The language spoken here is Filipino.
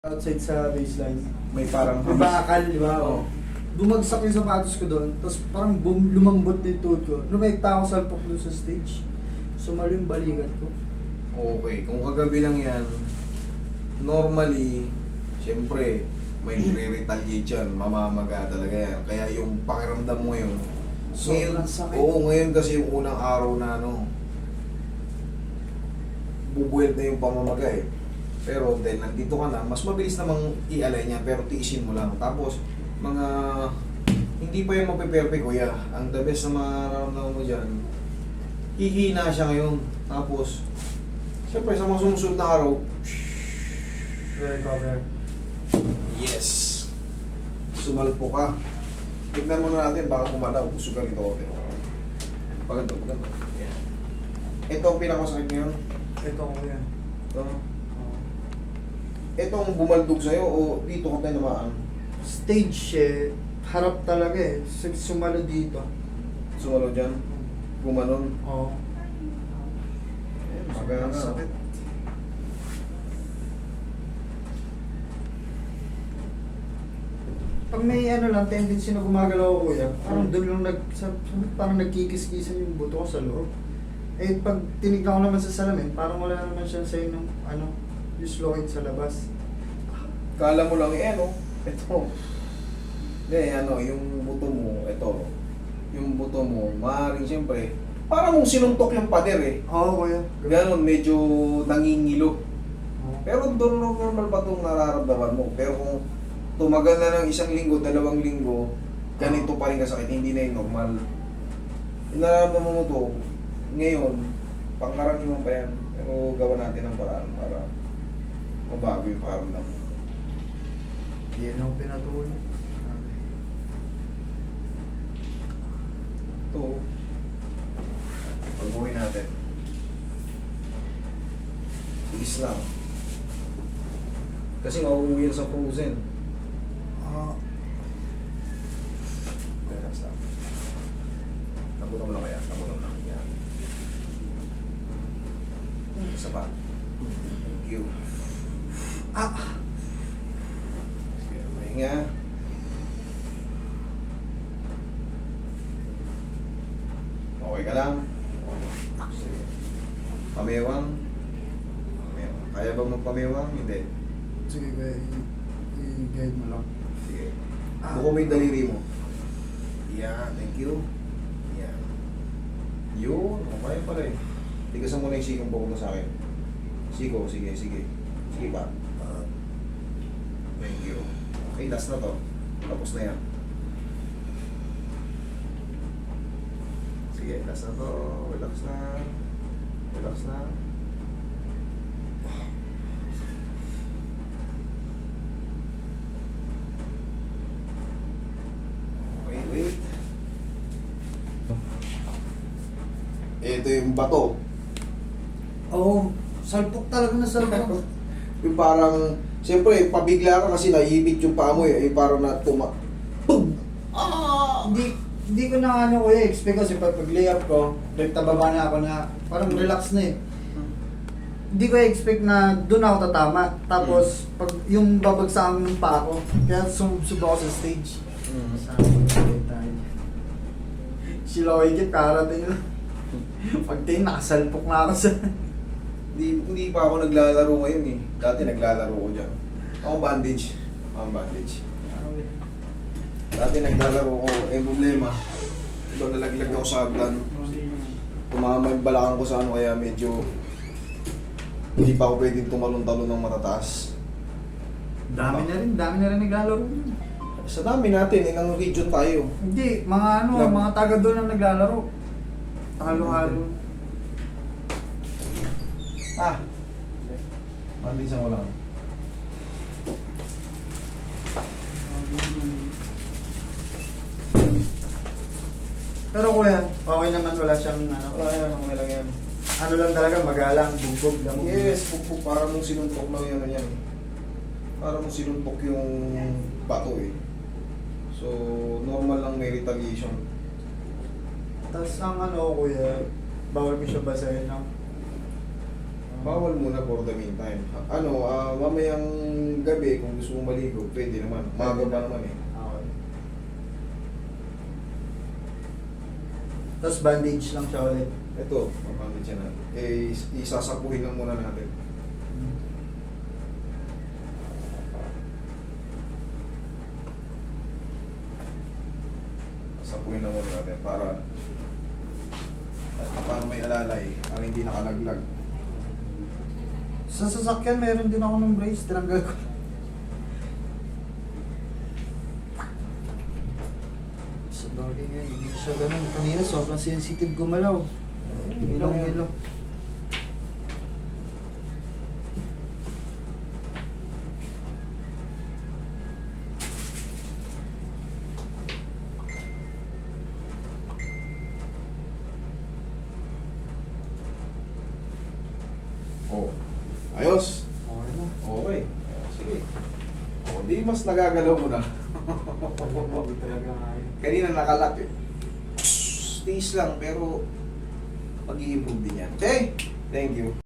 Outside sa baseline. May parang May bakal, di ba? Oo. Bumagsak yung sapatos ko doon, tapos parang lumambot yung tuhod ko. Lumekta ako salpok doon sa stage. Sumalo yung balikat ko. Okay, kung kagabi lang yan, normally, siyempre, may re-retaliate yan, mamamaga talaga yan. Kaya yung pakiramdam mo ngayon, Sobrang sakit. oo, ngayon kasi yung unang araw na bubuweld na yung pamamaga eh. Pero dahil nandito ka na, mas mabilis namang i-alay niya, pero tiisin mo lang. Tapos, hindi pa yung mape-perfect, kuya. Ang the best na mararamdaman mo dyan, hihina siya ngayon. Tapos, siyempre sa mga sumusunod na araw, Recover. yes! Sumalpo ka. Tignan mo na natin, baka kumalaw. Gusto ka rito. Okay. Paganda. Yan. Ito ang pinakamasakit ngayon. Ito ko yan. Ito. Itong bumaldog sa'yo o dito ka tayo namaan? Stage eh, harap talaga eh. Sumalo dito. Sumalo dyan? Gumanon? Oo. Magana. Sakit. Pag may ano lang, tendency na gumagalaw ako kuya, parang doon lang parang nagkikis-kisan yung buto ko sa loob. Eh pag tinignan ko naman sa salamin, parang wala naman siya sa ng yung slowing sa labas. Kala mo lang ito. Hindi, yung buto mo, ito. Yung buto mo, maaaring siyempre, parang mong sinuntok yung pader eh. Oo kuya. Ganon, medyo nangingilo. Oo. Pero doon normal pa itong nararamdaman mo. Pero kung tumagal na ng 1 linggo, 2 linggo, ganito pa rin kasakit, hindi na yung normal. Yung nararamdaman mo to, ngayon, pangkaraniwan pa yan. Pero gawa natin ang paraan para mabago yung paramdam. Yan ang pinatuloy. Ito, pag-uwi natin. Tiis lang. Kasi mauuwi yan sa frozen. Relax lang. Nagutom lang kaya. Nagutom lang. Yan. Isa pa. Thank you. Sige, mahinga. Okay ka lang? Sige. Pamewang? Pamewang. Kaya ba magpamewang? Hindi. Sige kuya, i-guide mo lang. Sige. Buko mo yung daliri mo. Yan, thank you. Yan. Yun, okay pala eh. Tigasan mo na yung sikong buko mo sa akin. Siko, sige. Sige pa. Thank you. Okay, last na to. Tapos na yan. Sige, last na to. Relax na. Relax na. Okay, wait. Ito yung bato. Oo, salpok talaga na salpok. Yung parang, siyempre, pabigla ka kasi naiibig yung paa mo eh. Yung parang Boom! Hindi ko na kuya, expect kasi pag layup ko, nagtababa na ako na parang relax na eh. Hindi ko expect na doon ako tatama. Tapos, pag yung babagsakan ng paa ko, kaya sumsub ako sa stage. Sabi ko, tayo. Si Loic, karating lang. Pagtingin, nakasalpok na ako sa... Hindi pa ako naglalaro ngayon eh. Dati naglalaro ko dyan. Ako bandage. Dati naglalaro ko, problema. Ito nalaglag ako sa hagdan. Tumama yung balakang ko sa kaya medyo hindi pa ako pwedeng tumalon-talon ng matataas. Dami na rin naglalaro. Sa dami natin, ilang region tayo. Hindi, mga mga taga doon ang naglalaro. Halo-halo. Mabilisan ko lang. Pero kuya, okay naman, wala siyang Okay lang yan. ano lang talaga, magalang, bugbog, lamog. Yes, pupuk, parang mong sinuntok lang yan. Parang mong sinuntok yung bato eh. So, normal lang may retaliation. Tapos ang kuya, bawal ko siya basahin ng Bawal muna for the meantime. Ano, mamayang gabi kung gusto mo maligo, pwede naman. Maga pa naman eh. Okay. Tapos bandage lang siya ulit. Ito, mapamit siya natin. Eh, isasapuhin lang muna natin. Sapuhin lang muna natin para may alalay, para hindi nakalaglag. Sa sasakyan, meron din ako ng brace. Tinanggal ko. Sa bagay nga, hindi siya ganun. Kanina, sobrang sensitive gumalaw. Ilong. Oh. Ayos. Okay na. Okay. Sige. O, di mas nagagalaw mo na. Hindi talaga kaya. Kanina nakalak eh. Tiis lang, pero pag-i-improve din yan. Okay? Thank you.